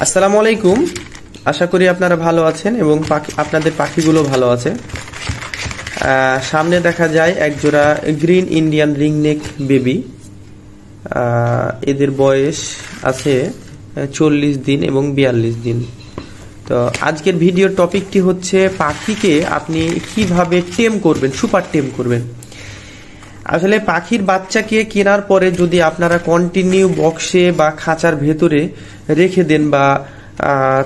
আসসালামু আলাইকুম। আশা করি আপনারা ভালো আছেন এবং আপনাদের পাখিগুলো ভালো আছে। সামনে দেখা যায় একজোড়া গ্রিন ইন্ডিয়ান রিংনেক বেবি। এদের বয়স আছে 40 দিন এবং 42 দিন। তো আজকের ভিডিওর টপিকটি হচ্ছে পাখিকে আপনি কিভাবে টেম করবেন, সুপার টেম করবেন। আসলে পাখির বাচ্চাকে কেনার পরে যদি আপনারা কন্টিনিউ বক্সে বা খাঁচার ভেতরে রেখে দেন বা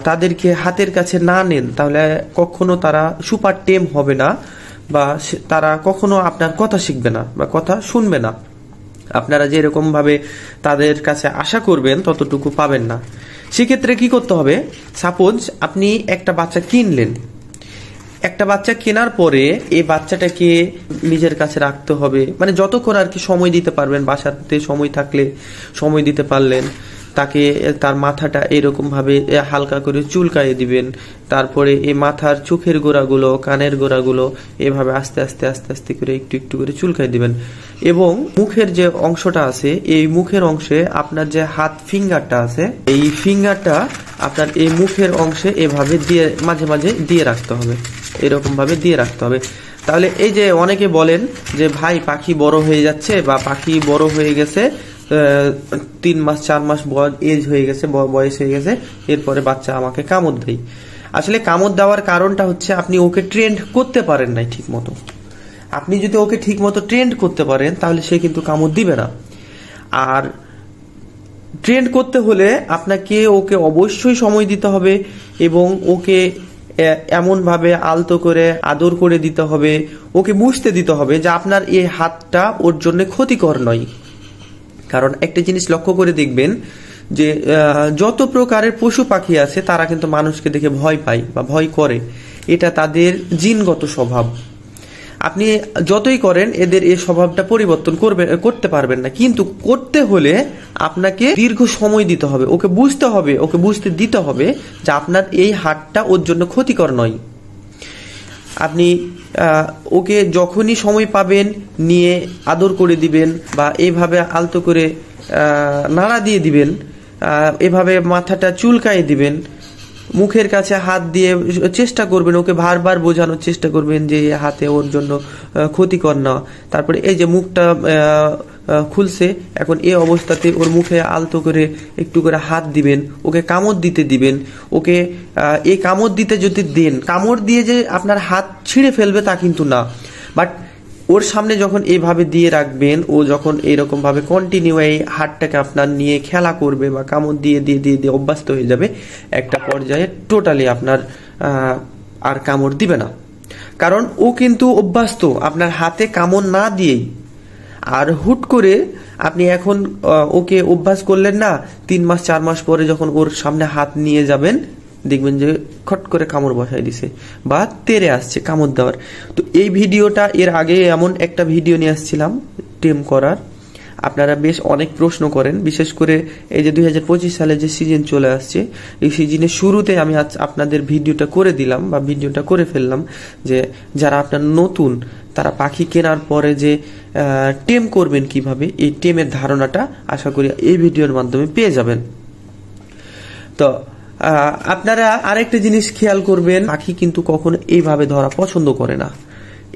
তাদেরকে হাতের কাছে না নেন, তাহলে কখনো তারা সুপার টেম হবে না বা তারা কখনো আপনার কথা শিখবে না বা কথা শুনবে না। আপনারা যেরকম ভাবে তাদের কাছে আশা করবেন ততটুকু পাবেন না। সেক্ষেত্রে কি করতে হবে? সাপোজ আপনি একটা বাচ্চা কিনলেন, একটা বাচ্চা কেনার পরে এই বাচ্চাটাকে নিজের কাছে রাখতে হবে, মানে যতক্ষণ আর কি সময় দিতে পারবেন, বাসাতে সময় থাকলে সময় দিতে পারলেন। তাকে তার মাথাটা এরকম ভাবে হালকা করে চুলকায়ে দিবেন। তারপরে এই মাথার চোখের গোড়াগুলো, কানের গোড়াগুলো এভাবে আস্তে আস্তে আস্তে আস্তে করে একটু একটু করে চুলকায় দিবেন। এবং মুখের যে অংশটা আছে, এই মুখের অংশে আপনার যে হাত ফিঙ্গারটা আছে, এই ফিঙ্গারটা আপনার এই মুখের অংশে এভাবে দিয়ে মাঝে মাঝে দিয়ে রাখতে হবে, এরকম ভাবে দিয়ে রাখতে হবে। তাহলে এই যে অনেকে বলেন যে ভাই পাখি বড় হয়ে যাচ্ছে বা পাখি বড় হয়ে গেছে, 3 মাস 4 মাস এজ হয়ে গেছে, বয়স হয়ে গেছে, এরপরে বাচ্চা আমাকে কামড় দেয়। আসলে কামড় দেওয়ার কারণটা হচ্ছে আপনি ওকে ট্রেন্ড করতে পারেন নাই ঠিক মতো। আপনি যদি ওকে ঠিক মতো ট্রেন্ড করতে পারেন তাহলে সে কিন্তু কামড় দিবে না। আর ট্রেন্ড করতে হলে আপনাকে ওকে অবশ্যই সময় দিতে হবে এবং ওকে এমন ভাবে আলতো করে আদর করে দিতে হবে, ওকে বুঝতে দিতে হবে যে আপনার এই হাতটা ওর জন্য ক্ষতিকর নয়। কারণ একটা জিনিস লক্ষ্য করে দেখবেন যে যত প্রকারের পশু পাখি আছে তারা কিন্তু মানুষকে দেখে ভয় পায় বা ভয় করে, এটা তাদের জিনগত স্বভাব। আপনি যতই করেন এদের এই স্বভাবটা পরিবর্তন করতে পারবেন না, কিন্তু করতে হলে আপনাকে দীর্ঘ সময় দিতে হবে, ওকে বুঝতে হবে, ওকে বুঝতে দিতে হবে যে আপনার এই হাতটা ওর জন্য ক্ষতিকর নয়। আপনি ওকে যখনই সময় পাবেন নিয়ে আদর করে দিবেন বা এইভাবে আলতো করে নাড়া দিয়ে দিবেন, এভাবে মাথাটা চুলকায়ে দিবেন, মুখের কাছে হাত দিয়ে চেষ্টা করবেন, ওকে বারবার বোঝানোর চেষ্টা করবেন যে হাতে ওর জন্য ক্ষতিকর না। তারপরে এই যে মুখটা খুলছে, এখন এই অবস্থাতে ওর মুখে আলতো করে একটু করে হাত দিবেন, ওকে কামড় দিতে দিবেন। ওকে এই কামড় দিতে যদি দেন, কামড় দিয়ে যে আপনার হাত ছিঁড়ে ফেলবে তা কিন্তু না, বাট ওর সামনে যখন এইভাবে দিয়ে রাখবেন, ও যখন এইরকম ভাবে কন্টিনিউ এই হাতটাকে আপনার নিয়ে খেলা করবে বা কামড় দিয়ে দিয়ে দিয়ে দিয়ে অভ্যস্ত হয়ে যাবে, একটা পর্যায়ে টোটালি আপনার আর কামড় দিবে না। কারণ ও কিন্তু অভ্যস্ত আপনার হাতে কামড় না দিয়েই। আর হুট করে আপনি এখন ওকে অভ্যাস করলেন না, 3 মাস 4 মাস পরে যখন ওর সামনে হাত নিয়ে যাবেন দেখবেন যে খট করে কামড় বসাই দিছে বা তেড়ে আসছে কামড় দেওয়ার। তো এই ভিডিওটা এর আগে এমন একটা ভিডিও নিয়ে আসছিলাম টেম করার। আপনারা বেশ অনেক প্রশ্ন করেন, বিশেষ করে এই যে 2025 সালে যে সিজন চলে আসছে, এই সিজনের শুরুতে আমি আপনাদের ভিডিওটা করে দিলাম বা ভিডিওটা করে ফেললাম যে যারা আপনার নতুন তারা পাখি কেনার পরে যে টেম করবেন কিভাবে, এই টেমের ধারণাটা আশা করি এই ভিডিওর মাধ্যমে পেয়ে যাবেন। তো আপনারা আরেকটা জিনিস খেয়াল করবেন, পাখি কিন্তু কখনো এইভাবে ধরা পছন্দ করে না,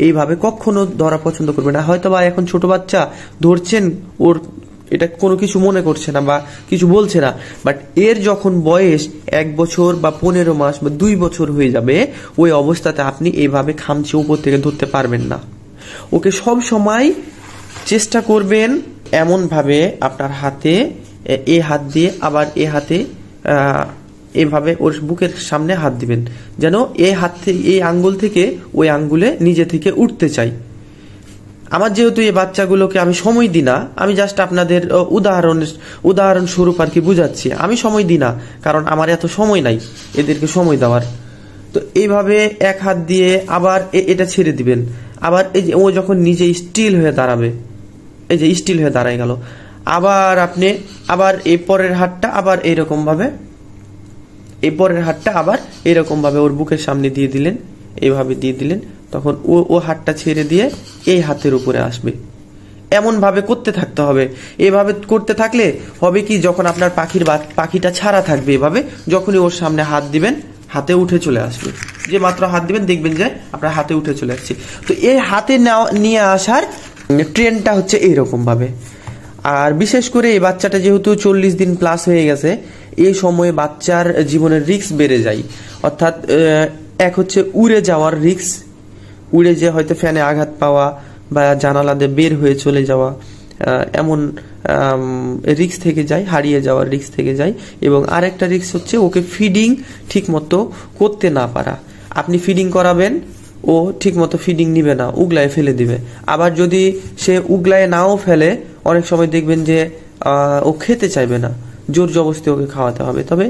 এইভাবে কখনো ধরা পছন্দ করবে না। হয়তো বা এখন ছোট বাচ্চা ধরছেন, ওর এটা কোনো কিছু মনে করছে না বা কিছু বলছে না, বাট এর যখন বয়স 1 বছর বা 15 মাস বা 2 বছর হয়ে যাবে, ওই অবস্থাতে আপনি এইভাবে খামচে উপর থেকে ধরতে পারবেন না। ওকে সব সময় চেষ্টা করবেন এমন ভাবে আপনার হাতে এ হাত দিয়ে আবার এ হাতে এভাবে ওর বুকের সামনে হাত দিবেন, যেন এই হাত থেকে এই আঙ্গুল থেকে ওই আঙ্গুলে নিজে থেকে উঠতে চাই। আমার যেহেতু এই বাচ্চাগুলোকে আমি সময় দিই না, আমি জাস্ট আপনাদের উদাহরণ স্বরূপ আর কি বুঝাচ্ছি, আমি সময় দিই না কারণ আমার এত সময় নাই এদেরকে সময় দেওয়ার। তো এইভাবে এক হাত দিয়ে আবার এটা ছেড়ে দিবেন, আবার এই যে ও যখন নিজে স্টিল হয়ে দাঁড়াবে, এই যে স্টিল হয়ে দাঁড়ায় গেল, আবার আপনি আবার এই পরের হাতটা আবার এইরকম ভাবে, এই পরের হাতটা আবার এরকম ভাবে ওর বুকের সামনে দিয়ে দিলেন, এইভাবে দিয়ে দিলেন, তখন ও হাতটা ছেড়ে দিয়ে এই হাতের উপরে আসবে। এমনভাবে করতে থাকতে হবে। এভাবে করতে থাকলে হবে কি, যখন আপনার পাখিটা ছাড়া থাকবে এভাবে, যখনই ওর সামনে হাত দিবেন হাতে উঠে চলে আসবে। যে মাত্র হাত দিবেন দেখবেন যে আপনার হাতে উঠে চলে আসছে। তো এই হাতে নিয়ে আসার ট্রেনটা হচ্ছে এইরকম ভাবে। আর বিশেষ করে এই বাচ্চাটা যেহেতু 40 দিন প্লাস হয়ে গেছে, এই সময়ে বাচ্চার জীবনের রিস্ক বেড়ে যায়। অর্থাৎ এক হচ্ছে উড়ে যাওয়ার রিস্ক, উড়ে যে হয়তো ফ্যানে আঘাত পাওয়া বা জানালা দিয়ে বের হয়ে চলে যাওয়া, এমন রিস্ক থেকে যায়, হারিয়ে যাওয়ার রিস্ক থেকে যায়। এবং আরেকটা রিস্ক হচ্ছে ওকে ফিডিং ঠিক মতো করতে না পারা। আপনি ফিডিং করাবেন, ও ঠিক মতো ফিডিং নিবে না, উগলায় ফেলে দিবে। আবার যদি সে উগলায় নাও ফেলে, অনেক সময় দেখবেন যে ও খেতে চাইবে না, জোর জবরদস্তি ওকে খাওয়াতে হবে। তবে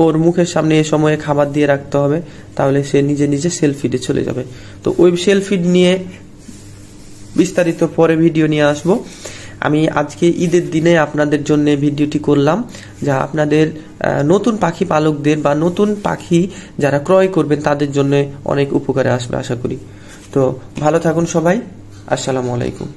ওর মুখের সামনে এ সময়ে খাবার দিয়ে রাখতে হবে, তাহলে সে নিজে নিজে সেলফ ফিডে চলে যাবে। তো ওই সেলফ ফিড নিয়ে বিস্তারিত পরে ভিডিও নিয়ে আসব। আমি আজকে ঈদের দিনে আপনাদের জন্য ভিডিওটি করলাম, যা আপনাদের নতুন পাখি পালকদের বা নতুন পাখি যারা ক্রয় করবেন তাদের জন্য অনেক উপকারে আসবে আশা করি। তো ভালো থাকুন সবাই, আসসালামু আলাইকুম।